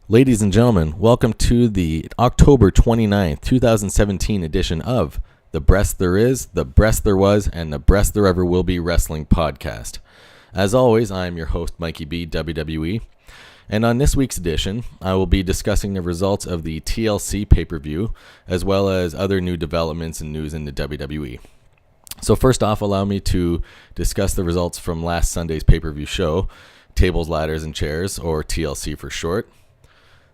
Ladies and gentlemen, welcome to the October 29th, 2017 edition of The Breast There Is, The Breast There Was, and The Breast There Ever Will Be Wrestling Podcast. As always, I am your host, Mikey B, WWE. And on this week's edition, I will be discussing the results of the TLC pay-per-view, as well as other new developments and news in the WWE. So first off, allow me to discuss the results from last Sunday's pay-per-view show, Tables, Ladders, and Chairs, or TLC for short.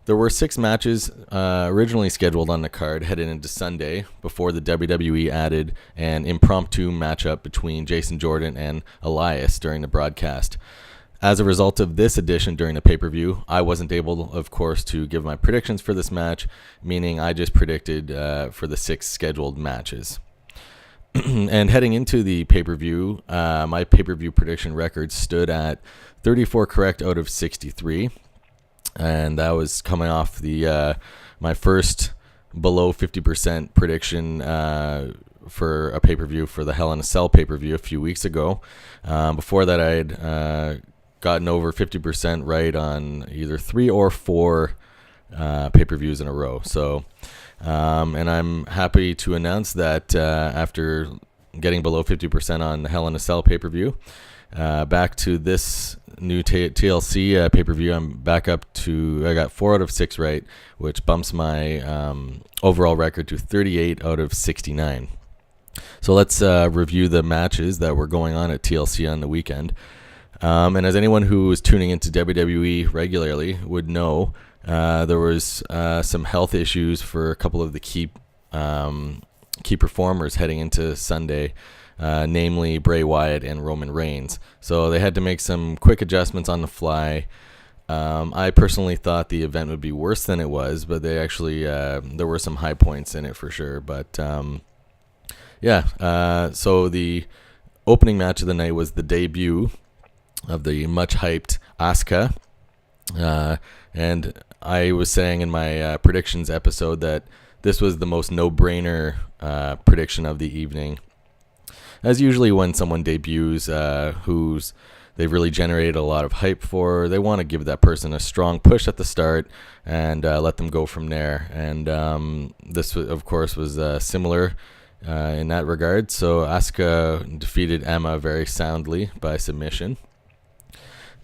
There were 6 matches originally scheduled on the card headed into Sunday before the WWE added an impromptu matchup between Jason Jordan and Elias during the broadcast. As a result of this addition during the pay-per-view, I wasn't able, of course, to give my predictions for this match, meaning I just predicted for the 6 scheduled matches. And heading into the pay-per-view, my pay-per-view prediction record stood at 34 correct out of 63. And that was coming off the my first below 50% prediction for a pay-per-view for the Hell in a Cell pay-per-view a few weeks ago. Before that, I had gotten over 50% right on either 3 or 4 pay-per-views in a row. So, and I'm happy to announce that after getting below 50% on the Hell in a Cell pay-per-view, back to this new TLC pay-per-view, I'm back up to, I got 4 out of 6 right, which bumps my overall record to 38 out of 69. So let's review the matches that were going on at TLC on the weekend. And as anyone who is tuning into WWE regularly would know, there was some health issues for a couple of the key performers heading into Sunday. Namely Bray Wyatt and Roman Reigns. So they had to make some quick adjustments on the fly. I personally thought the event would be worse than it was, but they actually there were some high points in it for sure. But so the opening match of the night was the debut of the much hyped Asuka. And I was saying in my predictions episode that this was the most no-brainer prediction of the evening. As usually when someone debuts who's they've really generated a lot of hype for, they want to give that person a strong push at the start and let them go from there. And this, of course, was similar in that regard. So Asuka defeated Emma very soundly by submission.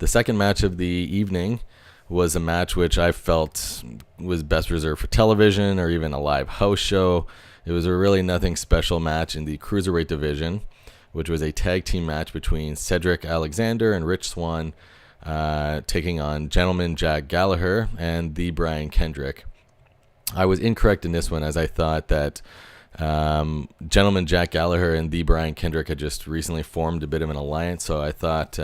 The second match of the evening was a match which I felt was best reserved for television or even a live house show. It was a really nothing special match in the Cruiserweight division, which was a tag team match between Cedric Alexander and Rich Swann, taking on Gentleman Jack Gallagher and the Brian Kendrick. I was incorrect in this one, as I thought that Gentleman Jack Gallagher and the Brian Kendrick had just recently formed a bit of an alliance, so I thought...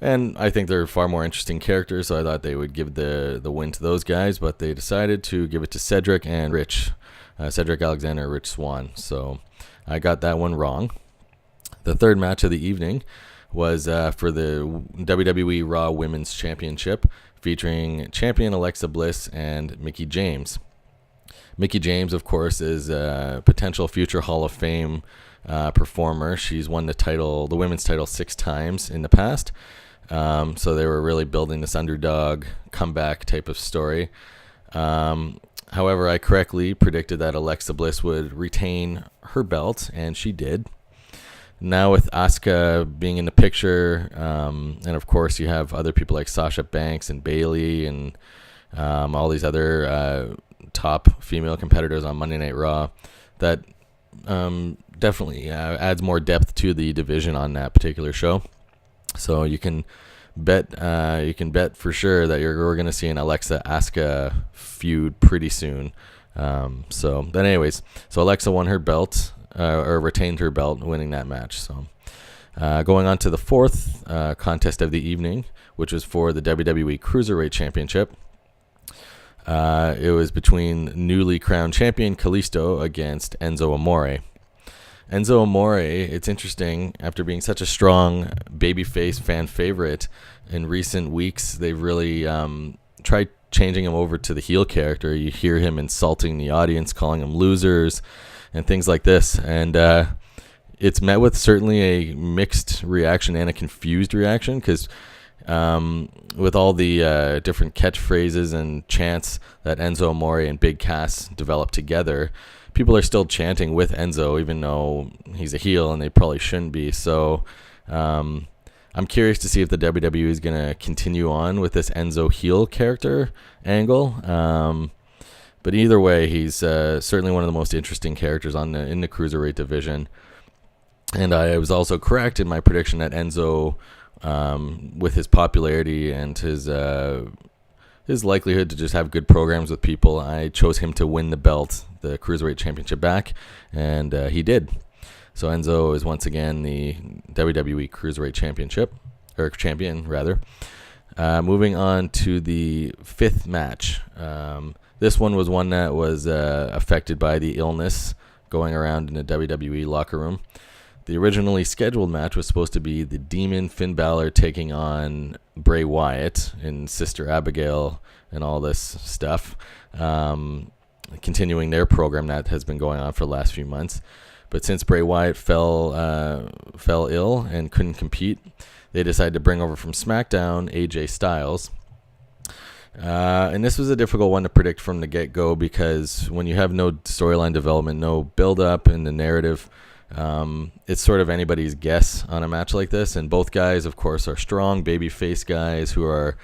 and I think they're far more interesting characters, so I thought they would give the win to those guys, but they decided to give it to Cedric and Rich. Cedric Alexander, Rich Swann. So I got that one wrong. The third match of the evening was for the WWE Raw Women's Championship, featuring champion Alexa Bliss and Mickie James. Mickie James, of course, is a potential future Hall of Fame performer. She's won the women's title 6 times in the past. So they were really building this underdog comeback type of story. However, I correctly predicted that Alexa Bliss would retain her belt, and she did. Now with Asuka being in the picture, and of course you have other people like Sasha Banks and Bayley and all these other top female competitors on Monday Night Raw, that definitely adds more depth to the division on that particular show. So you can bet for sure that we're going to see an Alexa Asuka feud pretty soon. So Alexa won her belt, or retained her belt, winning that match. So going on to the fourth contest of the evening, which was for the WWE Cruiserweight Championship. It was between newly crowned champion Kalisto against Enzo Amore. Enzo Amore, it's interesting, after being such a strong babyface fan favorite, in recent weeks they've really tried changing him over to the heel character. You hear him insulting the audience, calling them losers, and things like this. And it's met with certainly a mixed reaction and a confused reaction, because With all the different catchphrases and chants that Enzo Amore and Big Cass developed together, people are still chanting with Enzo, even though he's a heel and they probably shouldn't be. So I'm curious to see if the WWE is going to continue on with this Enzo heel character angle. But either way, he's certainly one of the most interesting characters in the Cruiserweight division. And I was also correct in my prediction that Enzo, with his popularity and his likelihood to just have good programs with people, I chose him to win the belt, the Cruiserweight Championship back, and he did. So Enzo is once again the WWE Cruiserweight champion rather. Moving on to the fifth match. This one was one that was affected by the illness going around in the WWE locker room. The originally scheduled match was supposed to be the Demon Finn Balor taking on Bray Wyatt and Sister Abigail and all this stuff, continuing their program that has been going on for the last few months. But since Bray Wyatt fell ill and couldn't compete, they decided to bring over from Smackdown AJ Styles. And this was a difficult one to predict from the get-go because when you have no storyline development, no build-up in the narrative, it's sort of anybody's guess on a match like this. And both guys, of course, are strong babyface guys who are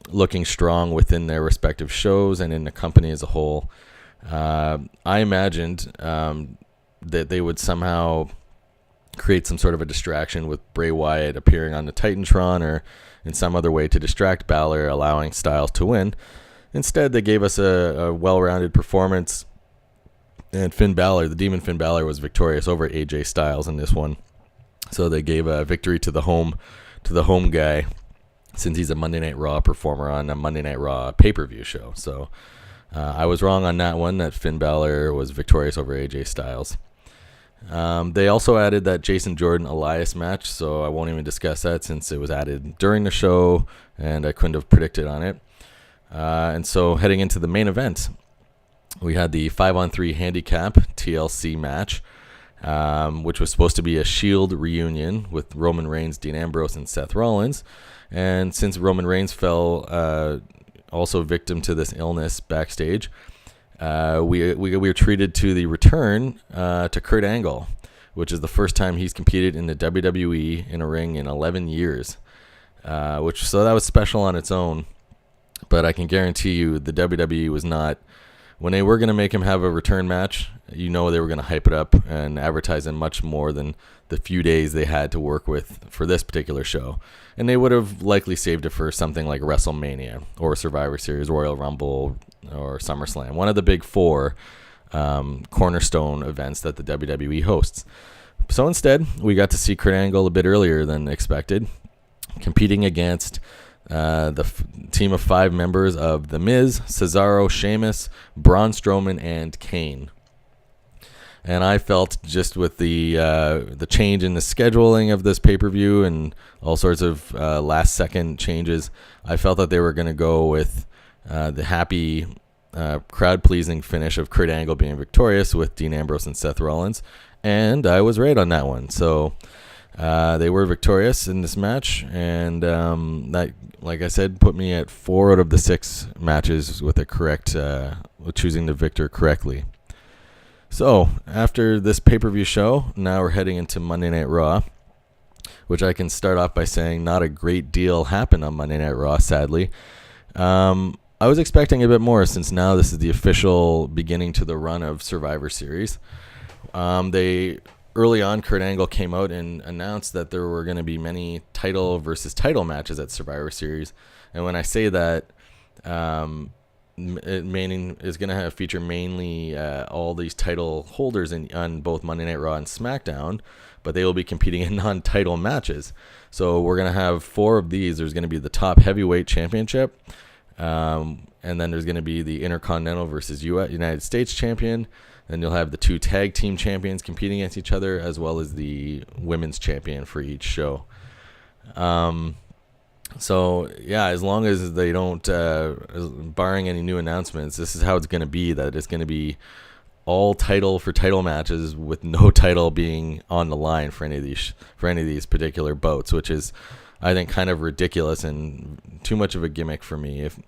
looking strong within their respective shows and in the company as a whole. I imagined that they would somehow create some sort of a distraction with Bray Wyatt appearing on the Titantron or in some other way to distract Balor, allowing Styles to win. Instead, they gave us a well-rounded performance, and Finn Balor, the Demon Finn Balor, was victorious over AJ Styles in this one. So they gave a victory to the home guy, since he's a Monday Night Raw performer on a Monday Night Raw pay-per-view show. So I was wrong on that one, that Finn Balor was victorious over AJ Styles. They also added that Jason Jordan Elias match, so I won't even discuss that since it was added during the show and I couldn't have predicted on it. And so heading into the main event, we had the 5-on-3 handicap TLC match, which was supposed to be a Shield reunion with Roman Reigns, Dean Ambrose, and Seth Rollins. And since Roman Reigns fell also victim to this illness backstage, we were treated to the return to Kurt Angle, which is the first time he's competed in the WWE in a ring in 11 years. So that was special on its own. But I can guarantee you the WWE was not, when they were going to make him have a return match, they were going to hype it up and advertise him much more than the few days they had to work with for this particular show. And they would have likely saved it for something like WrestleMania or Survivor Series, Royal Rumble, or SummerSlam, one of the big four cornerstone events that the WWE hosts. So instead, we got to see Kurt Angle a bit earlier than expected, competing against the team of 5 members of The Miz, Cesaro, Sheamus, Braun Strowman, and Kane. And I felt just with the change in the scheduling of this pay-per-view and all sorts of last-second changes, I felt that they were going to go with the happy, crowd-pleasing finish of Kurt Angle being victorious with Dean Ambrose and Seth Rollins. And I was right on that one. So they were victorious in this match, and that, like I said, put me at 4 out of the 6 matches with the correct, with choosing the victor correctly. So after this pay-per-view show, now we're heading into Monday Night Raw, which I can start off by saying not a great deal happened on Monday Night Raw, sadly. I was expecting a bit more since now this is the official beginning to the run of Survivor Series. Early on, Kurt Angle came out and announced that there were going to be many title versus title matches at Survivor Series. And when I say that, it is going to feature mainly all these title holders on both Monday Night Raw and Smackdown, but they will be competing in non-title matches. So we're going to have 4 of these. There's going to be the top heavyweight championship, and then there's going to be the Intercontinental versus United States champion. Then you'll have the 2 tag team champions competing against each other, as well as the women's champion for each show. So, yeah, as long as they don't, barring any new announcements, this is how it's going to be, that it's going to be all title for title matches with no title being on the line for any of these particular bouts, which is I think, kind of ridiculous and too much of a gimmick for me. If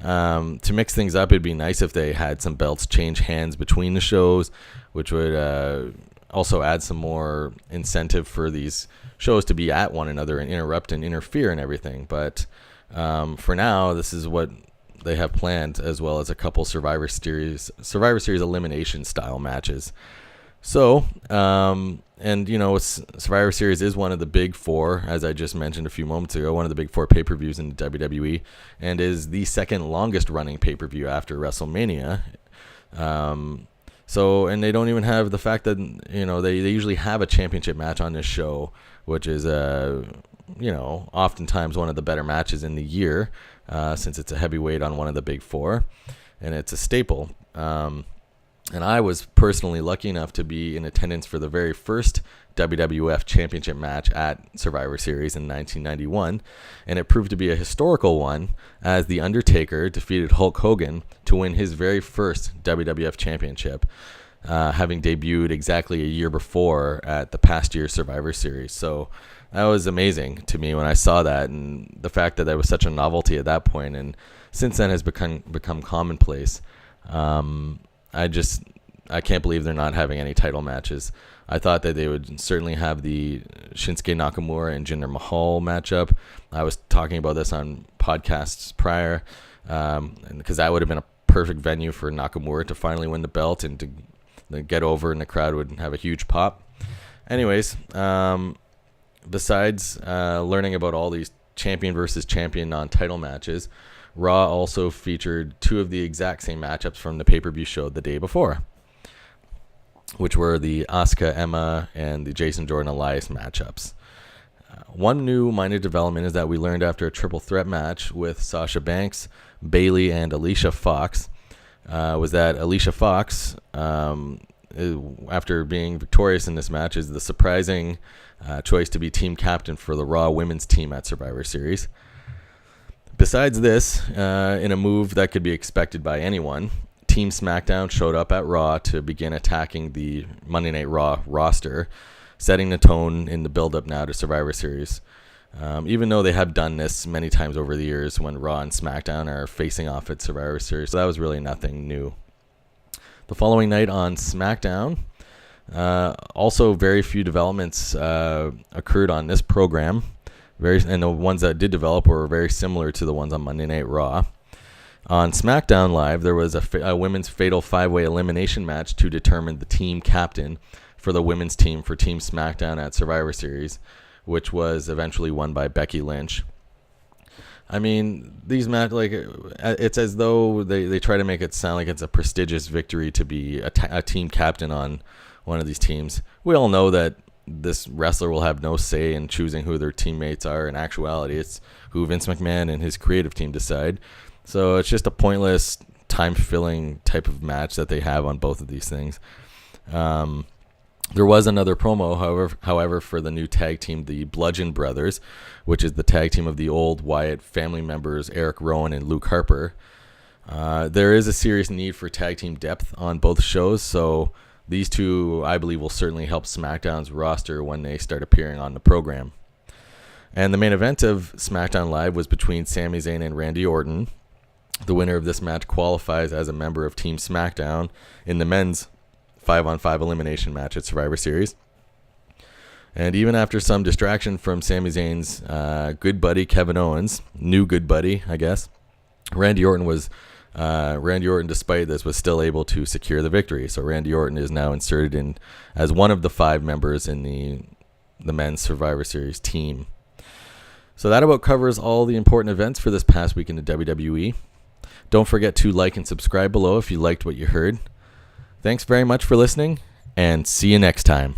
to mix things up, it'd be nice if they had some belts change hands between the shows, which would also add some more incentive for these shows to be at one another and interrupt and interfere and everything. But for now, this is what they have planned, as well as a couple Survivor Series elimination style matches. So, and Survivor Series is one of the big four, as I just mentioned a few moments ago, one of the big four pay-per-views in the WWE, and is the second longest running pay-per-view after WrestleMania. So, and they don't even have the fact that, they usually have a championship match on this show, which is, oftentimes one of the better matches in the year, since it's a heavyweight on one of the big four, and it's a staple. And I was personally lucky enough to be in attendance for the very first WWF Championship match at Survivor Series in 1991, and it proved to be a historical one, as The Undertaker defeated Hulk Hogan to win his very first WWF Championship, having debuted exactly a year before at the past year's Survivor Series. So that was amazing to me when I saw that, and the fact that was such a novelty at that point, and since then has become commonplace. I can't believe they're not having any title matches. I thought that they would certainly have the Shinsuke Nakamura and Jinder Mahal matchup. I was talking about this on podcasts prior, because that would have been a perfect venue for Nakamura to finally win the belt and to get over, and the crowd would have a huge pop. Anyways, besides learning about all these champion versus champion non-title matches, Raw also featured two of the exact same matchups from the pay-per-view show the day before, which were the Asuka Emma and the Jason Jordan Elias matchups. One new minor development is that we learned after a triple threat match with Sasha Banks, Bayley, and Alicia Fox, was that Alicia Fox, after being victorious in this match, is the surprising choice to be team captain for the Raw women's team at Survivor Series. Besides this, in a move that could be expected by anyone, Team Smackdown showed up at Raw to begin attacking the Monday Night Raw roster, setting the tone in the build-up now to Survivor Series. Even though they have done this many times over the years when Raw and SmackDown are facing off at Survivor Series, so that was really nothing new. The following night on SmackDown, also very few developments occurred on this program. And the ones that did develop were very similar to the ones on Monday Night Raw. On SmackDown Live, there was a women's fatal 5-way elimination match to determine the team captain for the women's team for Team SmackDown at Survivor Series, which was eventually won by Becky Lynch. I mean, these it's as though they try to make it sound like it's a prestigious victory to be a team captain on one of these teams. We all know that this wrestler will have no say in choosing who their teammates are. In actuality, it's who Vince McMahon and his creative team decide. So it's just a pointless, time-filling type of match that they have on both of these things. There was another promo, however, for the new tag team, the Bludgeon Brothers, which is the tag team of the old Wyatt family members, Eric Rowan and Luke Harper. There is a serious need for tag team depth on both shows, so these two, I believe, will certainly help SmackDown's roster when they start appearing on the program. And the main event of SmackDown Live was between Sami Zayn and Randy Orton. The winner of this match qualifies as a member of Team SmackDown in the men's 5-on-5 elimination match at Survivor Series. And even after some distraction from Sami Zayn's good buddy Kevin Owens, new good buddy, I guess, Randy Orton, despite this, was still able to secure the victory. So Randy Orton is now inserted in as one of the 5 members in the men's Survivor Series team. So that about covers all the important events for this past week in the WWE. Don't forget to like and subscribe below if you liked what you heard. Thanks very much for listening, and see you next time.